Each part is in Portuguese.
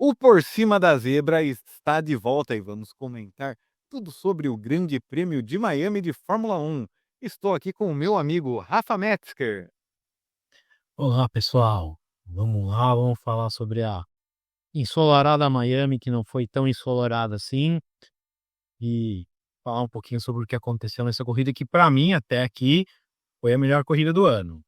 O Por Cima da Zebra está de volta e vamos comentar tudo sobre o Grande Prêmio de Miami de Fórmula 1. Estou aqui com o meu amigo Rafa Metzger. Olá, pessoal. Vamos lá, vamos falar sobre a ensolarada Miami, que não foi tão ensolarada assim, e falar um pouquinho sobre o que aconteceu nessa corrida, que para mim, até aqui, foi a melhor corrida do ano.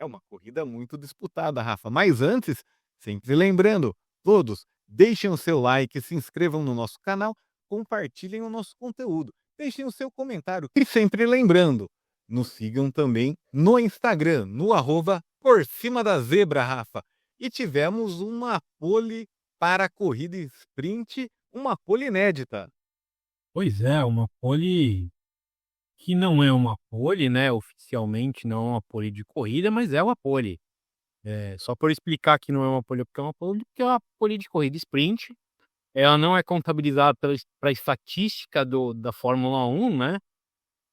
É uma corrida muito disputada, Rafa. Mas antes, sempre lembrando, todos deixem o seu like, se inscrevam no nosso canal, compartilhem o nosso conteúdo, deixem o seu comentário. E sempre lembrando, nos sigam também no Instagram, no arroba Por Cima da Zebra, Rafa. E tivemos uma pole para a corrida sprint, uma pole inédita. Pois é, uma pole que não é uma pole, né? Oficialmente não é uma pole de corrida, mas é uma pole. Só por explicar que não é uma pole, porque é uma pole de corrida sprint. Ela não é contabilizada para a estatística da Fórmula 1, né?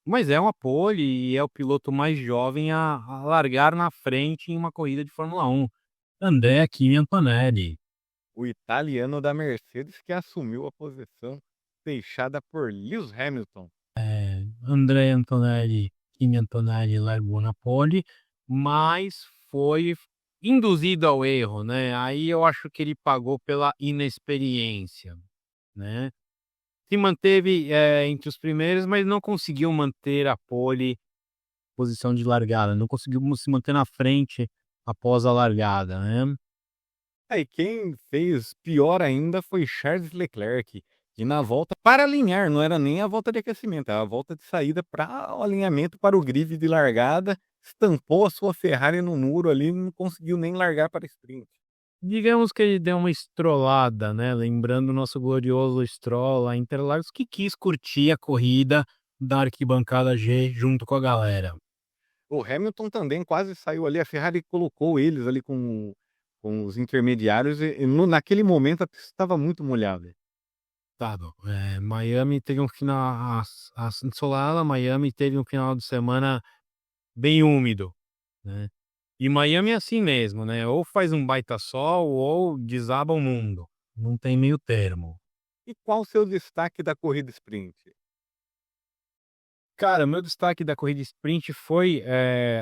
Mas é uma pole e é o piloto mais jovem a largar na frente em uma corrida de Fórmula 1. Andrea Kimi Antonelli. O italiano da Mercedes que assumiu a posição deixada por Lewis Hamilton. Andrea Antonelli, Kimi Antonelli largou na pole, mas foi induzido ao erro, né? Aí eu acho que ele pagou pela inexperiência, né? Se manteve entre os primeiros, mas não conseguiu manter a pole, posição de largada, não conseguiu se manter na frente após a largada, né? Aí quem fez pior ainda foi Charles Leclerc, que na volta para alinhar, não era nem a volta de aquecimento, era a volta de saída para o alinhamento para o grid de largada, estampou a sua Ferrari no muro ali, não conseguiu nem largar para sprint. Digamos que ele deu uma estrolada, né, lembrando o nosso glorioso Stroll lá em Interlagos, que quis curtir a corrida da arquibancada G junto com a galera. O Hamilton também quase saiu ali, a Ferrari colocou eles ali com os intermediários e naquele momento a pista estava muito molhada. Tá bom. Miami teve um final ensolarada, Miami teve um final de semana bem úmido, né. E Miami é assim mesmo, né, ou faz um baita sol ou desaba o mundo, não tem meio termo. E qual o seu destaque da corrida sprint? Cara, meu destaque da corrida sprint foi,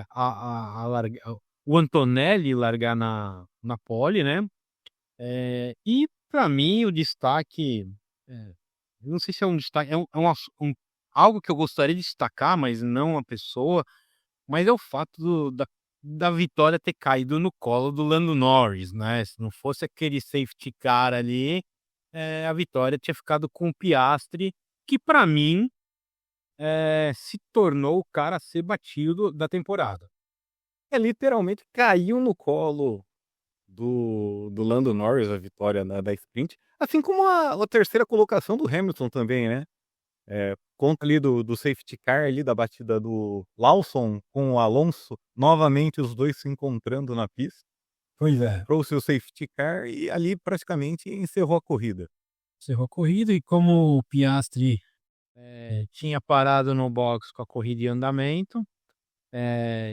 a larga o Antonelli largar na pole, né, e pra mim o destaque, eu não sei se é um destaque, é um algo que eu gostaria de destacar, mas não a pessoa, mas é o fato da vitória ter caído no colo do Lando Norris, né, se não fosse aquele safety car ali, a vitória tinha ficado com o Piastri, que pra mim se tornou o cara a ser batido da temporada. É, literalmente caiu no colo do Lando Norris a vitória da sprint, assim como a terceira colocação do Hamilton também, né. Conta ali do safety car ali, da batida do Lawson com o Alonso, novamente os 2 se encontrando na pista, Pois é. trouxe o safety car e ali praticamente encerrou a corrida. Encerrou a corrida e como o Piastri, tinha parado no box com a corrida em andamento,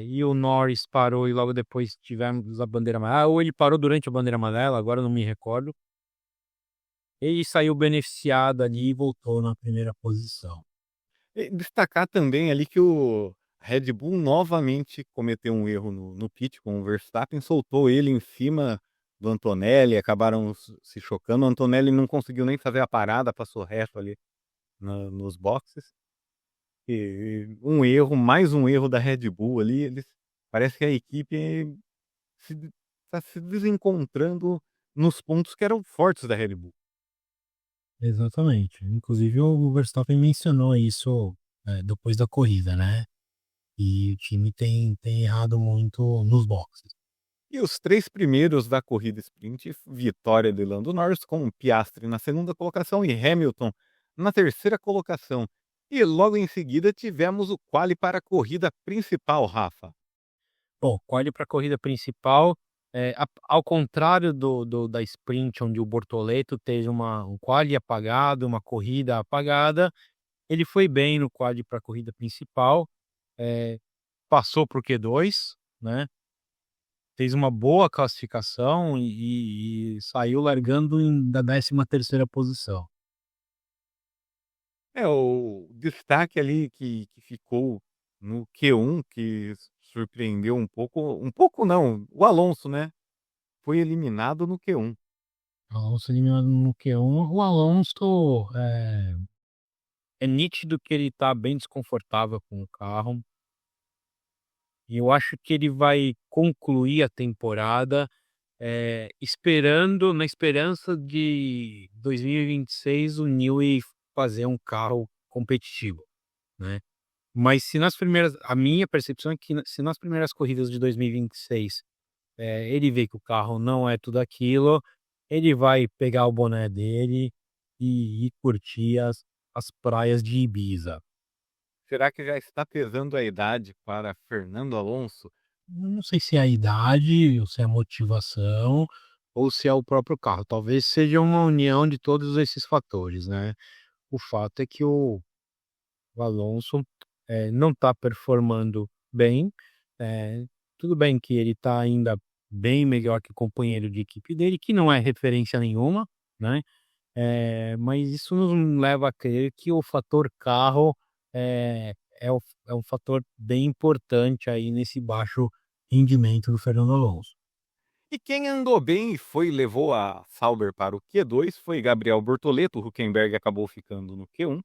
e o Norris parou e logo depois tivemos a bandeira amarela, ou ele parou durante a bandeira amarela, agora eu não me recordo. Ele saiu beneficiado ali e voltou na primeira posição. E destacar também ali que o Red Bull novamente cometeu um erro no pit com o Verstappen, soltou ele em cima do Antonelli, acabaram se chocando, o Antonelli não conseguiu nem fazer a parada, passou reto ali nos boxes. E um erro, mais um erro da Red Bull ali, eles parece que a equipe está se desencontrando nos pontos que eram fortes da Red Bull. Exatamente. Inclusive o Verstappen mencionou isso, depois da corrida, né, e o time tem errado muito nos boxes. E os 3 primeiros da corrida sprint, vitória de Lando Norris, com Piastri na segunda colocação e Hamilton na terceira colocação. E logo em seguida tivemos o quali para a corrida principal, Rafa. Bom, quali para a corrida principal, ao contrário da sprint, onde o Bortoleto teve um quali apagado, uma corrida apagada, ele foi bem no quali para a corrida principal, passou para o Q2, né, fez uma boa classificação e saiu largando da 13ª posição. É, o destaque ali que ficou no Q1, que surpreendeu um pouco não, o Alonso, né, foi eliminado no Q1. O Alonso eliminado no Q1. O Alonso, é nítido que ele tá bem desconfortável com o carro. E eu acho que ele vai concluir a temporada, na esperança de 2026 o Newey fazer um carro competitivo, né. Mas se nas primeiras a minha percepção é que se nas primeiras corridas de 2026, ele vê que o carro não é tudo aquilo, ele vai pegar o boné dele e ir curtir as praias de Ibiza. Será que já está pesando a idade para Fernando Alonso? Não sei se é a idade, ou se é a motivação, ou se é o próprio carro. Talvez seja uma união de todos esses fatores, né. O fato é que o Alonso, não está performando bem, eh, tudo bem que ele está ainda bem melhor que o companheiro de equipe dele, que não é referência nenhuma, né, mas isso nos leva a crer que o fator carro, é um fator bem importante aí nesse baixo rendimento do Fernando Alonso. E quem andou bem e levou a Sauber para o Q2 foi Gabriel Bortoleto, o Hülkenberg acabou ficando no Q1,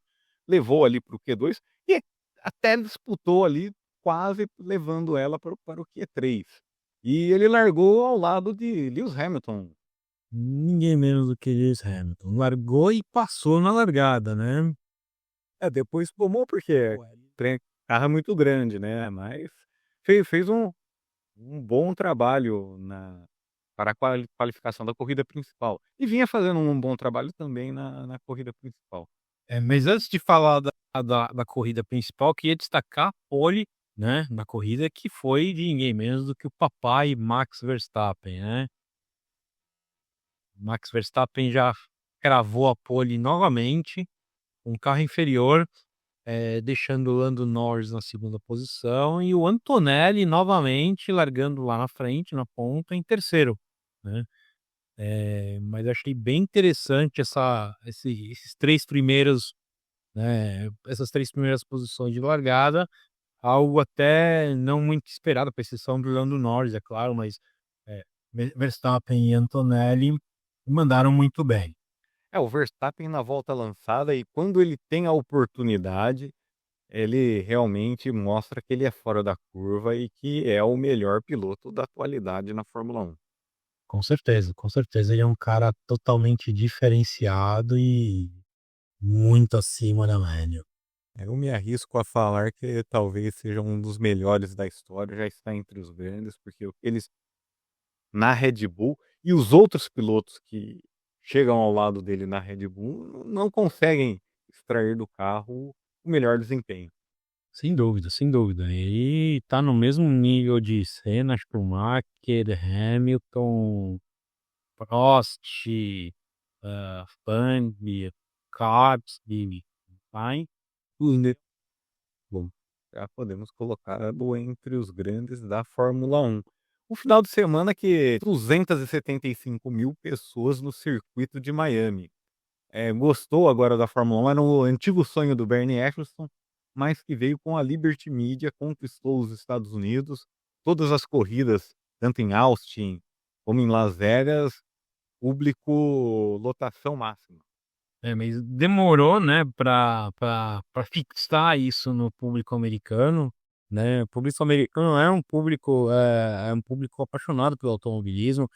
levou ali para o Q2 e até disputou ali, quase levando ela para o Q3. E ele largou ao lado de Lewis Hamilton. Ninguém menos do que Lewis Hamilton. Largou e passou na largada, né. É, depois tomou porque o carro é muito grande, né, mas fez um bom trabalho para a qualificação da corrida principal. E vinha fazendo um bom trabalho também na corrida principal. Mas antes de falar da corrida principal, queria destacar a pole, né, da corrida, que foi de ninguém menos do que o papai Max Verstappen, né. Max Verstappen já cravou a pole novamente, um carro inferior, deixando o Lando Norris na segunda posição e o Antonelli novamente largando lá na frente, na ponta, em terceiro, né. Mas achei bem interessante esses 3 primeiros, né, essas 3 primeiras posições de largada, algo até não muito esperado, com exceção do Lando Norris, é claro, mas, Verstappen e Antonelli mandaram muito bem. É, o Verstappen na volta lançada e quando ele tem a oportunidade, ele realmente mostra que ele é fora da curva e que é o melhor piloto da atualidade na Fórmula 1. Com certeza ele é um cara totalmente diferenciado e muito acima da média. Eu me arrisco a falar que talvez seja um dos melhores da história, já está entre os grandes, porque o que eles na Red Bull e os outros pilotos que chegam ao lado dele na Red Bull não conseguem extrair do carro o melhor desempenho. Sem dúvida, sem dúvida. Ele tá no mesmo nível de Senna, Schumacher, Hamilton, Prost, Fanny, Kvyat, Sainz, Né? Bom, já podemos colocá-lo entre os grandes da Fórmula 1. Um final de semana que 275 mil pessoas no circuito de Miami. Gostou agora da Fórmula 1, era o antigo sonho do Bernie Eccleston, mas que veio com a Liberty Media, conquistou os Estados Unidos, todas as corridas, tanto em Austin como em Las Vegas, público lotação máxima. Mas demorou, né, pra fixar isso no público americano, né. O público americano é um público apaixonado pelo automobilismo,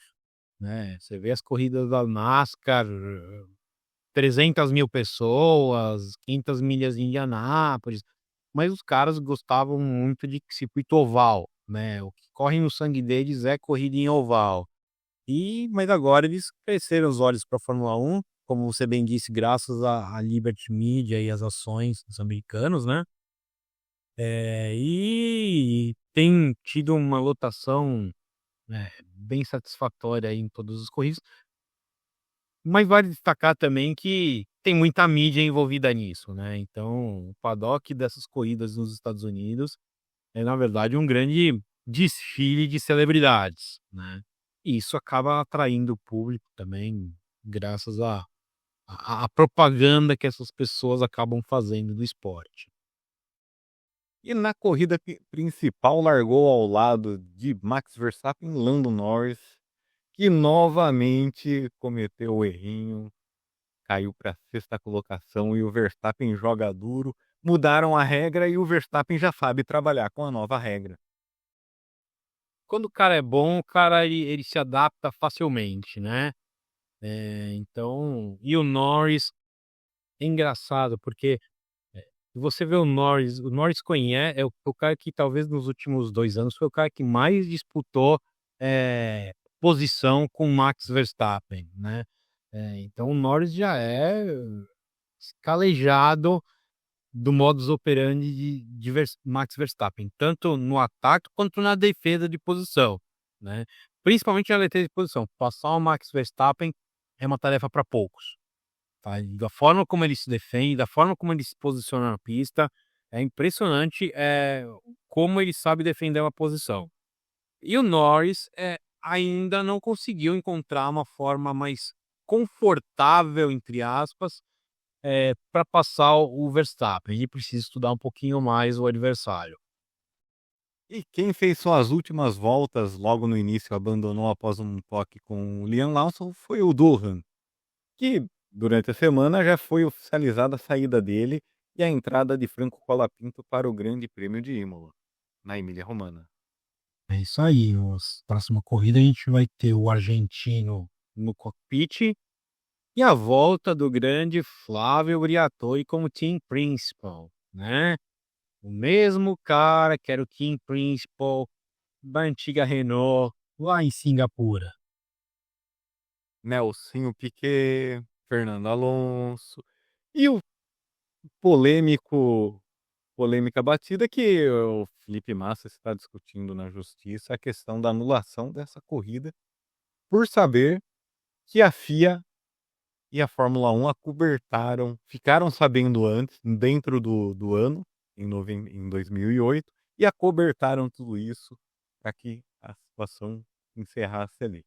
né. Você vê as corridas da NASCAR, 300.000 pessoas, 500 milhas em Indianápolis, mas os caras gostavam muito de circuito oval, né. O que corre no sangue deles é corrida em oval. Mas agora eles cresceram os olhos para a Fórmula 1, como você bem disse, graças à Liberty Media e às ações dos americanos, né. E tem tido uma lotação, bem satisfatória aí em todas as corridas, mas vale destacar também que tem muita mídia envolvida nisso, né. Então o paddock dessas corridas nos Estados Unidos é, na verdade, um grande desfile de celebridades, né. E isso acaba atraindo o público também, graças à propaganda que essas pessoas acabam fazendo do esporte. E na corrida principal largou ao lado de Max Verstappen, Lando Norris, que novamente cometeu o errinho, caiu para a sexta colocação e o Verstappen joga duro. Mudaram a regra e o Verstappen já sabe trabalhar com a nova regra. Quando o cara é bom, o cara ele se adapta facilmente, né. Então e o Norris é engraçado, porque você vê o Norris é o cara que talvez nos últimos 2 anos foi o cara que mais disputou, posição com Max Verstappen, né. Então o Norris já é calejado do modus operandi de Max Verstappen, tanto no ataque quanto na defesa de posição, né. Principalmente na defesa de posição, passar o Max Verstappen é uma tarefa para poucos, tá. E da forma como ele se defende, da forma como ele se posiciona na pista, é impressionante, como ele sabe defender uma posição. E o Norris, ainda não conseguiu encontrar uma forma mais "confortável", entre aspas, para passar o Verstappen, ele precisa estudar um pouquinho mais o adversário. E quem fez suas últimas voltas logo no início, abandonou após um toque com o Liam Lawson, foi o Durham, que durante a semana já foi oficializada a saída dele e a entrada de Franco Colapinto para o Grande Prêmio de Imola, na Emília-Romagna. É isso aí, os próxima corrida a gente vai ter o argentino no cockpit e a volta do grande Flávio Briatore como team principal, né. O mesmo cara que era o team principal da antiga Renault lá em Singapura. Nelsinho Piquet, Fernando Alonso e o polêmico polêmica batida que o Felipe Massa está discutindo na justiça a questão da anulação dessa corrida, por saber que a FIA e a Fórmula 1 acobertaram, ficaram sabendo antes, dentro do ano, em 2008, e acobertaram tudo isso para que a situação encerrasse ali.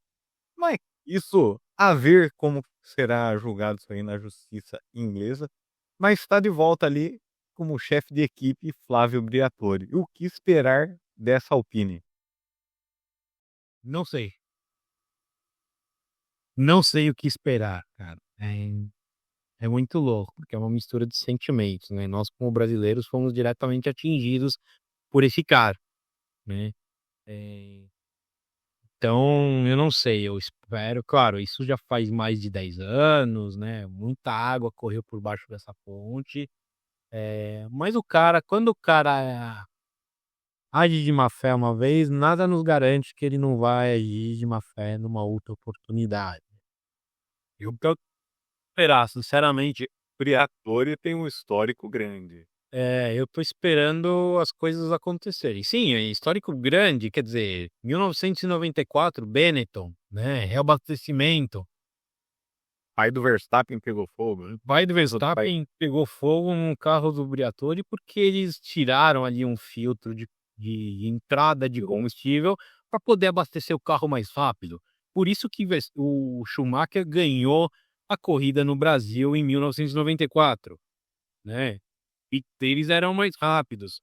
Mas isso a ver como será julgado isso aí na justiça inglesa, mas está de volta ali como chefe de equipe Flávio Briatore. O que esperar dessa Alpine? Não sei, não sei o que esperar, cara. É muito louco, porque é uma mistura de sentimentos, né. Nós como brasileiros fomos diretamente atingidos por esse cara, né. Eh, então eu não sei, eu espero claro, isso já faz mais de 10 anos, né, muita água correu por baixo dessa ponte, mas o cara quando o cara age de má fé uma vez, nada nos garante que ele não vai agir de má fé numa outra oportunidade. E o que eu esperar, sinceramente, Briatore tem um histórico grande. Eu tô esperando as coisas acontecerem. Sim, é histórico grande, quer dizer, 1994, Benetton, né, reabastecimento. Pai do Verstappen pegou fogo, né? Pai do Outro pai. Verstappen pegou fogo num carro do Briatore, porque eles tiraram ali um filtro de entrada de combustível para poder abastecer o carro mais rápido. Por isso que o Schumacher ganhou a corrida no Brasil em 1994, né, e eles eram mais rápidos.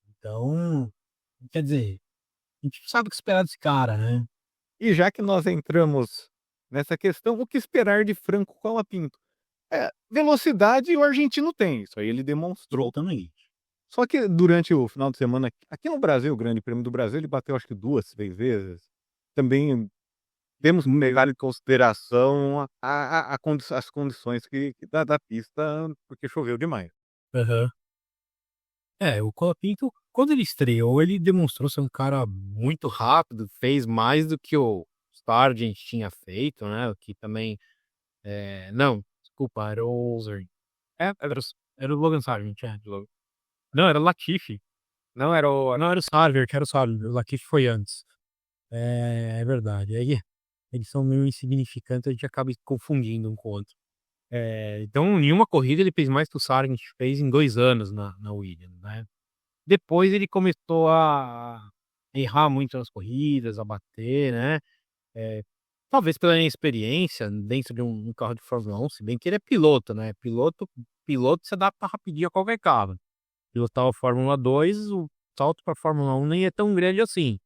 Então, quer dizer, a gente não sabe o que esperar desse cara, né. E já que nós entramos nessa questão, o que esperar de Franco Colapinto? Velocidade o argentino tem, isso aí ele demonstrou. Exatamente. Só que durante o final de semana, aqui no Brasil, o Grande Prêmio do Brasil, ele bateu acho que 2, 3 vezes. Também temos que levar em consideração as condições que da pista, porque choveu demais. Aham. O Colapinto, quando ele estreou, ele demonstrou ser um cara muito rápido, fez mais do que o Sargent tinha feito, né, o que também, não, desculpa, era o era o Logan Sargent, não, era o Latifi. Não, era o Sargent, era o Sargent, o Latifi foi antes. É verdade, aí eles são meio insignificantes, a gente acaba confundindo um com o outro. Então em uma corrida ele fez mais que o Sargent fez em 2 anos na Williams, né. Depois ele começou a errar muito nas corridas, a bater, né, eh, talvez pela inexperiência dentro de um carro de Fórmula 1, se bem que ele é piloto, né, piloto se adapta rapidinho a qualquer carro. Pilotar o Fórmula 2, o salto pra Fórmula 1 nem é tão grande assim.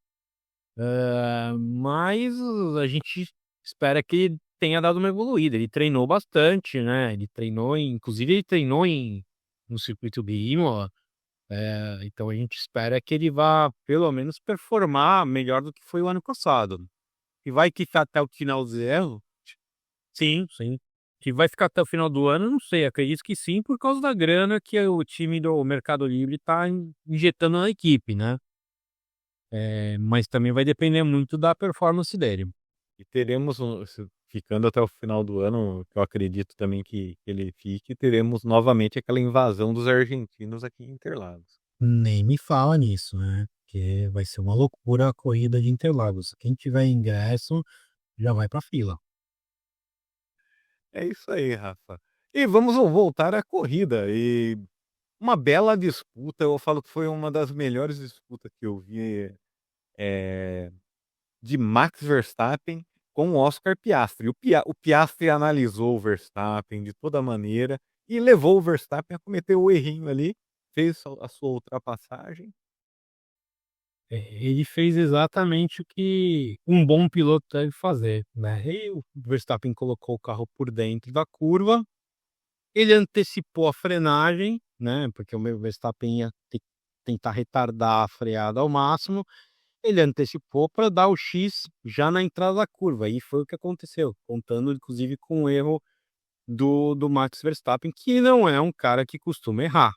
Mas a gente espera que ele tenha dado uma evoluída. Ele treinou bastante, né, ele treinou no circuito de Imola, então a gente espera que ele vá pelo menos performar melhor do que foi o ano passado. E vai ficar até o final do ano? Sim, sim. Que vai ficar até o final do ano, não sei, acredito que sim, por causa da grana que o time do Mercado Livre tá injetando na equipe, né. Mas também vai depender muito da performance dele. E teremos ficando até o final do ano, que eu acredito também que ele fique, teremos novamente aquela invasão dos argentinos aqui em Interlagos. Nem me fala nisso, né, porque vai ser uma loucura a corrida de Interlagos. Quem tiver ingresso, já vai pra fila. É isso aí, Rafa. E vamos voltar à corrida, e uma bela disputa, eu falo que foi uma das melhores disputas que eu vi, eh, de Max Verstappen com Oscar Piastri. O Piastri analisou o Verstappen de toda maneira e levou o Verstappen a cometer o errinho ali, fez a sua ultrapassagem. Ele fez exatamente o que um bom piloto deve fazer, né. E o Verstappen colocou o carro por dentro da curva, ele antecipou a frenagem, né, porque o meu Verstappen ia tentar retardar a freada ao máximo, ele antecipou para dar o X já na entrada da curva, e foi o que aconteceu, contando inclusive com o erro do Max Verstappen, que não é um cara que costuma errar,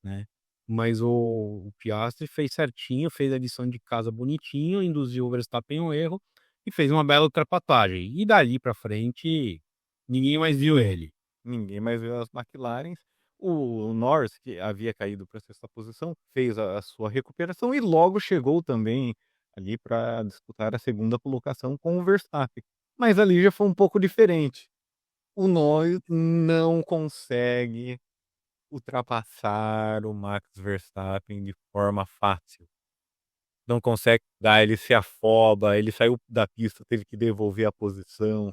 né. Mas o Piastri fez certinho, fez a lição de casa bonitinho, induziu o Verstappen ao erro e fez uma bela ultrapassagem. E dali pra frente, ninguém mais viu ele. Ninguém mais viu as McLarens. O Norris, que havia caído para a sexta posição, fez a sua recuperação e logo chegou também ali para disputar a segunda colocação com o Verstappen. Mas ali já foi um pouco diferente. O Norris não consegue ultrapassar o Max Verstappen de forma fácil. Não consegue dar, ele se afoba, ele saiu da pista, teve que devolver a posição,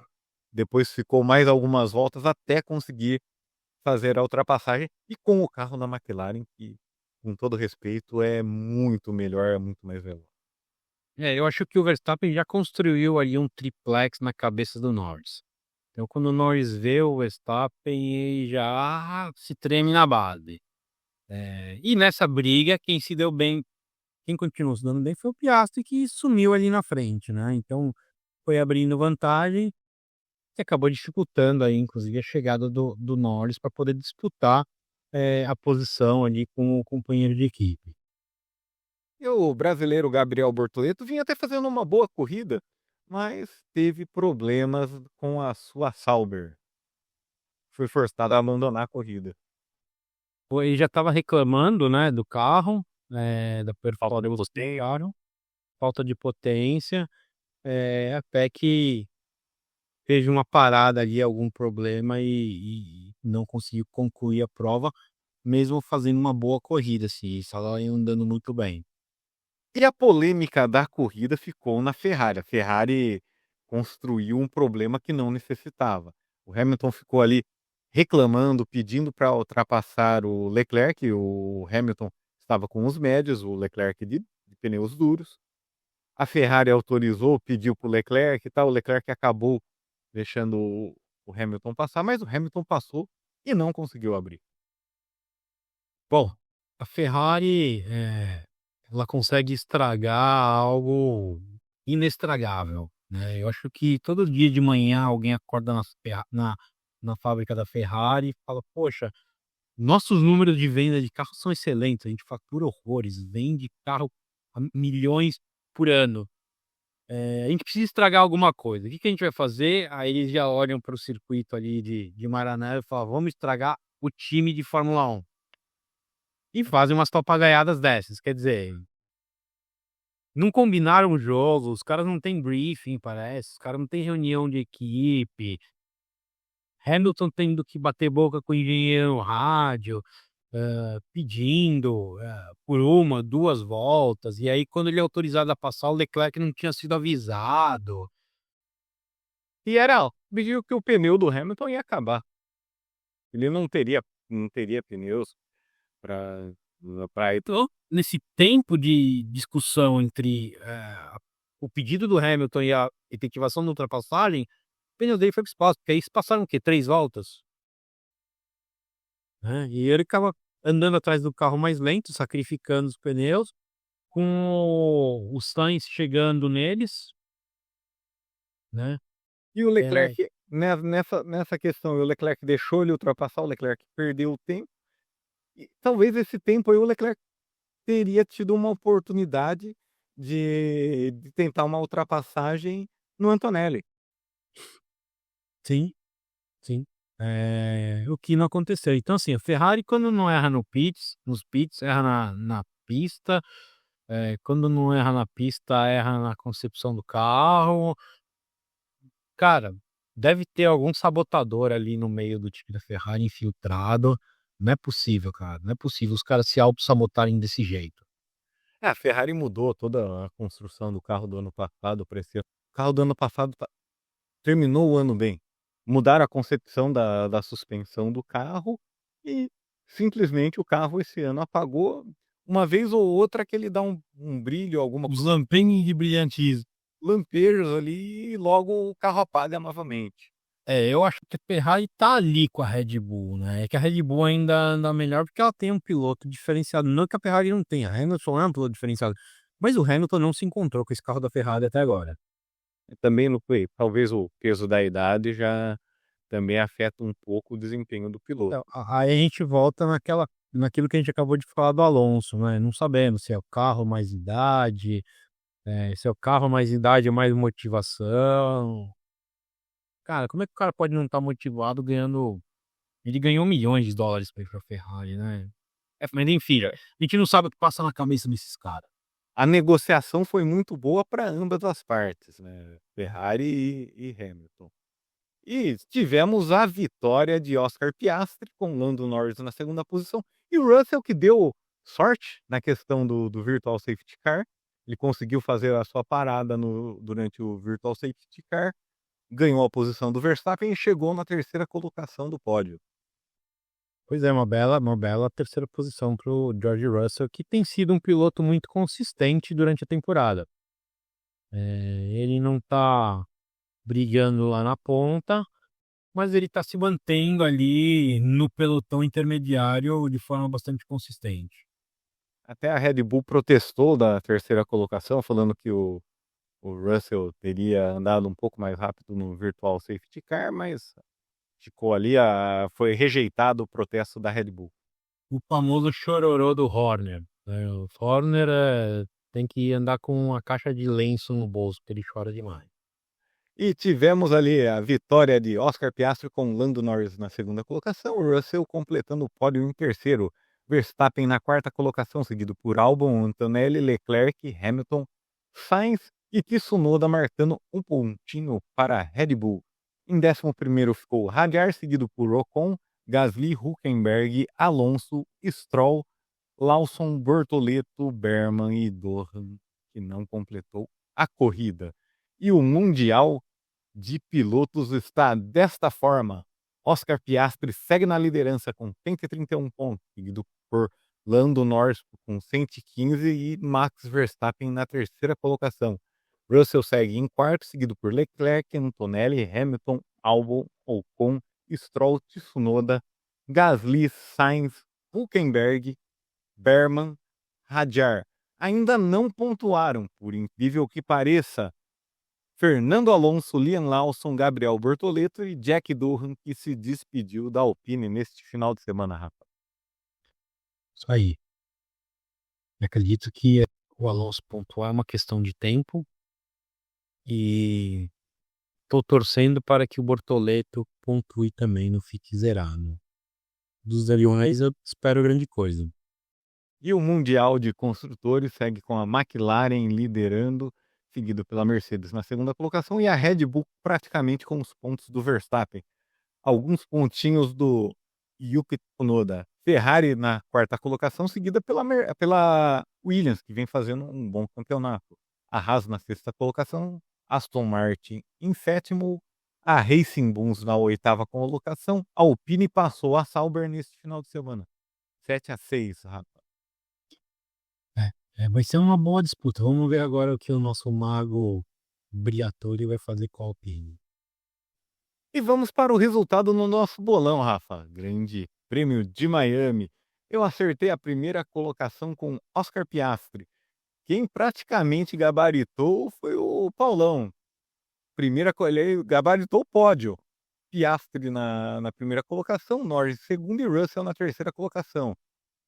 depois ficou mais algumas voltas até conseguir fazer a ultrapassagem, e com o carro da McLaren que, com todo respeito, é muito melhor, é muito mais veloz. Eu acho que o Verstappen já construiu ali um triplex na cabeça do Norris. Então quando o Norris vê o Verstappen, ele já se treme na base. E nessa briga, quem continuou se dando bem foi o Piastri, que sumiu ali na frente, né, então foi abrindo vantagem. Que acabou dificultando aí, inclusive, a chegada do Norris para poder disputar, a posição ali com o companheiro de equipe. E o brasileiro Gabriel Bortoleto vinha até fazendo uma boa corrida, mas teve problemas com a sua Sauber. Foi forçado a abandonar a corrida. Ele já estava reclamando, né, do carro, da Falta de performance do potência. carro, falta de potência, até que teve uma parada ali, algum problema e não conseguiu concluir a prova, mesmo fazendo uma boa corrida, assim, estava andando muito bem. E a polêmica da corrida ficou na Ferrari. A Ferrari construiu um problema que não necessitava. O Hamilton ficou ali reclamando, pedindo para ultrapassar o Leclerc. O Hamilton estava com os médios, o Leclerc de pneus duros. A Ferrari autorizou, pediu para o Leclerc e tal. O Leclerc acabou deixando o Hamilton passar, mas o Hamilton passou e não conseguiu abrir. Bom, a Ferrari, ela consegue estragar algo inestragável, né. Eu acho que todo dia de manhã alguém acorda na fábrica da Ferrari e fala: "Poxa, nossos números de venda de carro são excelentes, a gente fatura horrores, vende carro a milhões por ano. A gente precisa estragar alguma coisa, o que que a gente vai fazer?" Aí eles já olham para o circuito ali de Maranello e falam: "Vamos estragar o time de Fórmula 1." E fazem umas papagaiadas dessas, quer dizer, não combinaram o jogo, os caras não têm briefing parece, os caras não têm reunião de equipe, Hamilton tendo que bater boca com o engenheiro no rádio, pedindo, por 1, 2 voltas, e aí quando ele é autorizado a passar, o Leclerc não tinha sido avisado. E era óbvio que o pneu do Hamilton ia acabar. Ele não teria pneus para ir. Então, nesse tempo de discussão entre, o pedido do Hamilton e a efetivação da ultrapassagem, o pneu dele foi para o espaço, porque aí se passaram o quê? 3 voltas, né, e ele ficava andando atrás do carro mais lento, sacrificando os pneus, com o Sainz chegando neles, né, E o era Leclerc, nessa questão, o Leclerc deixou ele ultrapassar, o Leclerc perdeu o tempo, e talvez esse tempo aí o Leclerc teria tido uma oportunidade de tentar uma ultrapassagem no Antonelli. sim, sim. O que não aconteceu. Então, assim, a Ferrari quando não erra nos pits, erra na pista, quando não erra na pista, erra na concepção do carro. Cara, deve ter algum sabotador ali no meio do time da Ferrari infiltrado. Não é possível, cara, não é possível os caras se autossabotarem desse jeito. A Ferrari mudou toda a construção do carro do ano passado para esse ano. O carro do ano passado terminou o ano bem. Mudaram a concepção da suspensão do carro e simplesmente o carro esse ano apagou uma vez ou outra que ele dá um brilho, alguma Os lampejos de brilhantismo. lampejos ali e logo o carro apaga novamente. Eu acho que a Ferrari tá ali com a Red Bull, né, é que a Red Bull ainda anda melhor, porque ela tem um piloto diferenciado, não que a Ferrari não tenha, a Hamilton é um piloto diferenciado, mas o Hamilton não se encontrou com esse carro da Ferrari até agora. Também não foi, talvez o peso da idade já também afeta um pouco o desempenho do piloto. Então, a aí a gente volta naquilo que a gente acabou de falar do Alonso, né, não sabemos se é o carro mais idade, se é o carro mais idade mais motivação. Cara, como é que o cara pode não estar motivado ganhando ele ganhou milhões de dólares pra ir pra Ferrari, né. Mas enfim, a gente não sabe o que passa na cabeça desses caras. A negociação foi muito boa para ambas as partes, né, Ferrari e Hamilton. E tivemos a vitória de Oscar Piastri com Lando Norris na segunda posição e o Russell que deu sorte na questão do Virtual Safety Car. Ele conseguiu fazer a sua parada durante o Virtual Safety Car, ganhou a posição do Verstappen e chegou na terceira colocação do pódio. Pois é, uma bela terceira posição para o George Russell, que tem sido um piloto muito consistente durante a temporada. Ele não tá brigando lá na ponta, mas ele tá se mantendo ali no pelotão intermediário de forma bastante consistente. Até a Red Bull protestou da terceira colocação, falando que o Russell teria andado um pouco mais rápido no Virtual Safety Car, mas ficou ali, foi rejeitado o protesto da Red Bull. O famoso chororô do Horner, né, o Horner, tem que andar com uma caixa de lenço no bolso, porque ele chora demais. E tivemos ali a vitória de Oscar Piastri com Lando Norris na segunda colocação, o Russell completando o pódio em terceiro, Verstappen na quarta colocação, seguido por Albon, Antonelli, Leclerc, Hamilton, Sainz e Tsunoda marcando um pontinho para a Red Bull. Em 11º ficou Hadjar, seguido por Ocon, Gasly, Hülkenberg, Alonso, Stroll, Lawson, Bortoleto, Berman e Dohan, que não completou a corrida. E o Mundial de Pilotos está desta forma: Oscar Piastri segue na liderança com 131 pontos, seguido por Lando Norris com 115 e Max Verstappen na terceira colocação. Russell segue em quarto, seguido por Leclerc, Antonelli, Hamilton, Albon, Ocon, Stroll, Tsunoda, Gasly, Sainz, Hülkenberg, Berman, Hadjar. Ainda não pontuaram, por incrível que pareça, Fernando Alonso, Liam Lawson, Gabriel Bortoleto e Jack Doohan, que se despediu da Alpine neste final de semana, Rafa. Isso aí. Eu acredito que o Alonso pontuar é uma questão de tempo e tô torcendo para que o Bortoleto pontue também no fique zerado. Dos aviões eu espero grande coisa. E o Mundial de Construtores segue com a McLaren liderando, seguido pela Mercedes na segunda colocação e a Red Bull praticamente com os pontos do Verstappen. Alguns pontinhos do Yuki Tsunoda. Ferrari na quarta colocação, seguida pela Williams, que vem fazendo um bom campeonato. A Haas na sexta colocação, Aston Martin em sétimo, a Racing Bulls na oitava colocação, a Alpine passou a Sauber neste final de semana. 7-6, Rafa. Vai ser uma boa disputa. Vamos ver agora o que o nosso mago Briatore vai fazer com a Alpine. E vamos para o resultado no nosso bolão, Rafa. Grande Prêmio de Miami. Eu acertei a primeira colocação com Oscar Piastri. Quem praticamente gabaritou foi o Paulão. Ele gabaritou o pódio. Piastri na primeira colocação, Norris em segundo e Russell na terceira colocação.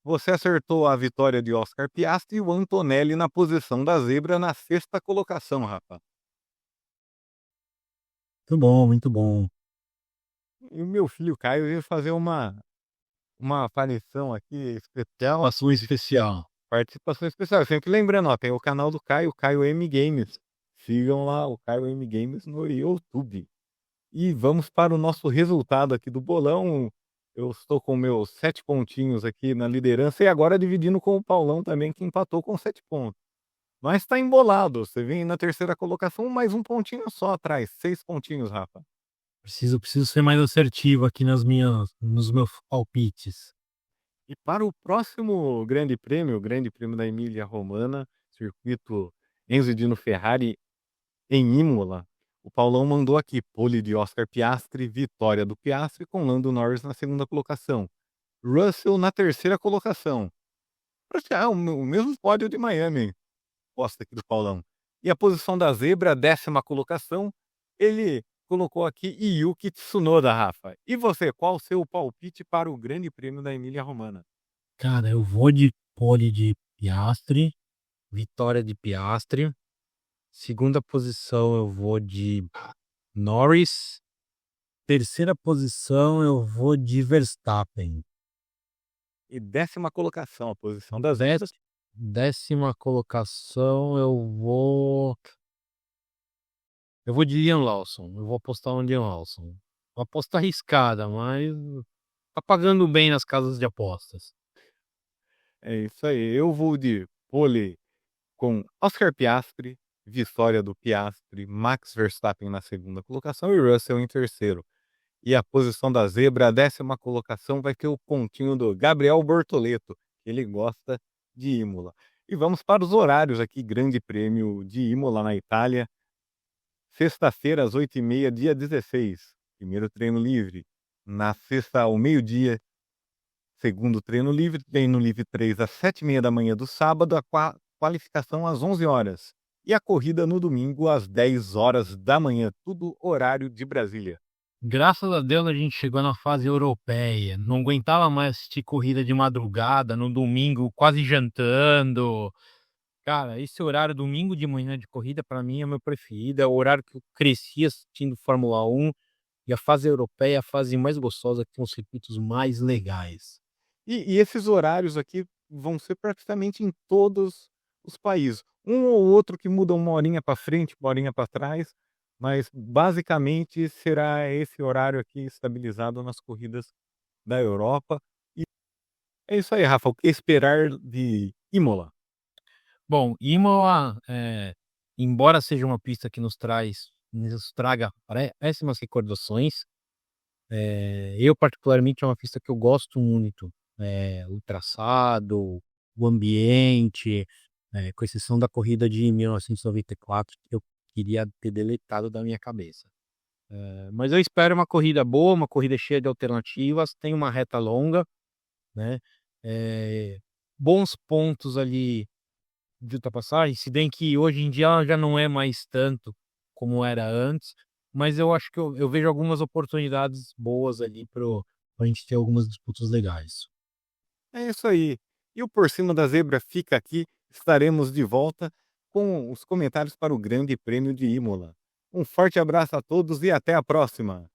Você acertou a vitória de Oscar Piastri e o Antonelli na posição da zebra na sexta colocação, Rafa. Muito bom, muito bom. E o meu filho Caio veio fazer uma aparição aqui especial, Ação especial. participação especial. Sempre lembrando, ó, tem o canal do Caio, Caio M Games. Sigam lá o Caio M Games no YouTube. E vamos para o nosso resultado aqui do bolão. Eu estou com meus 7 pontinhos aqui na liderança e agora dividindo com o Paulão também, que empatou com 7 pontos. Mas está embolado. Você vem na terceira colocação, mais um pontinho só atrás. 6 pontinhos, Rafa. Preciso ser mais assertivo aqui nos meus palpites. E para o próximo Grande Prêmio da Emília-Romagna, circuito Enzo Dino Ferrari em Imola, o Paulão mandou aqui pole de Oscar Piastri, vitória do Piastri com Lando Norris na segunda colocação. Russell na terceira colocação. O mesmo pódio de Miami, posta aqui do Paulão. E a posição da zebra, 10ª colocação, ele colocou aqui Yuki Tsunoda, Rafa. E você, qual o seu palpite para o Grande Prêmio da Emília-Romagna? Cara, eu vou de pole de Piastri, vitória de Piastri. Segunda posição eu vou de Norris. Terceira posição eu vou de Verstappen. E 10ª colocação, a posição das zetas. 10ª colocação eu vou de Liam Lawson. Eu vou apostar no Liam Lawson. Uma aposta arriscada, mas tá pagando bem nas casas de apostas. É isso aí. Eu vou de pole com Oscar Piastri, vitória do Piastri, Max Verstappen na segunda colocação e Russell em terceiro. E a posição da zebra, a 10ª colocação, vai ter o pontinho do Gabriel Bortoleto, que ele gosta de Imola. E vamos para os horários aqui, Grande Prêmio de Imola na Itália. Sexta-feira, às 8h30, dia 16. Primeiro treino livre. Na sexta, ao meio-dia, segundo treino livre 3 às 7h30 da manhã do sábado, a qualificação às 11 horas. E a corrida no domingo às 10 horas da manhã, tudo horário de Brasília. Graças a Deus a gente chegou na fase europeia. Não aguentava mais assistir corrida de madrugada, no domingo, quase jantando. Cara, esse horário, domingo de manhã de corrida, para mim é meu preferido. É o horário que eu cresci assistindo Fórmula 1. E a fase europeia é a fase mais gostosa, que tem os circuitos mais legais. E esses horários aqui vão ser praticamente em todos os países. Um ou outro que muda uma horinha para frente, uma horinha para trás, mas basicamente será esse horário aqui estabilizado nas corridas da Europa. E é isso aí, Rafa. O que esperar de Imola? Bom, Imola, embora seja uma pista que nos traga péssimas recordações, eu particularmente é uma pista que eu gosto muito. O traçado, o ambiente, com exceção da corrida de 1994, que eu queria ter deletado da minha cabeça. Mas eu espero uma corrida boa, uma corrida cheia de alternativas, tem uma reta longa, né? Bons pontos ali de ultrapassagem, se bem que hoje em dia ela já não é mais tanto como era antes, mas eu acho que eu vejo algumas oportunidades boas ali pra gente ter algumas disputas legais. É isso aí. E o Por Cima da Zebra fica aqui. Estaremos de volta com os comentários para o Grande Prêmio de Imola. Um forte abraço a todos e até a próxima.